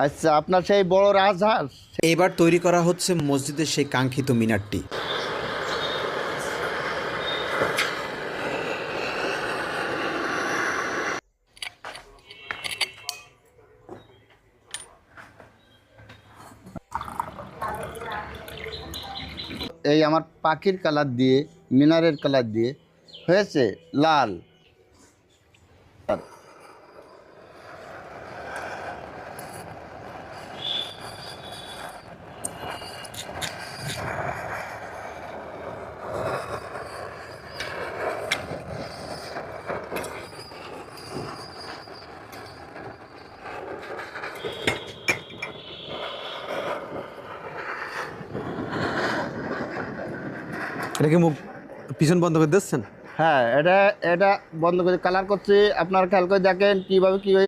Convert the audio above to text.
আচ্ছা, আপনার সেই বড় রাজহাঁস। এবার তৈরি করা হচ্ছে মসজিদের সেই কাঙ্ক্ষিত মিনারটি। এই আমার পাখির কালার দিয়ে, মিনারের কালার দিয়ে হয়েছে লাল। এটা কি মুখ পিছন বন্ধ করে দিচ্ছেন? হ্যাঁ, এটা এটা বন্ধ করে কালার করছি। আপনারা খেয়াল করে দেখেন কীভাবে কী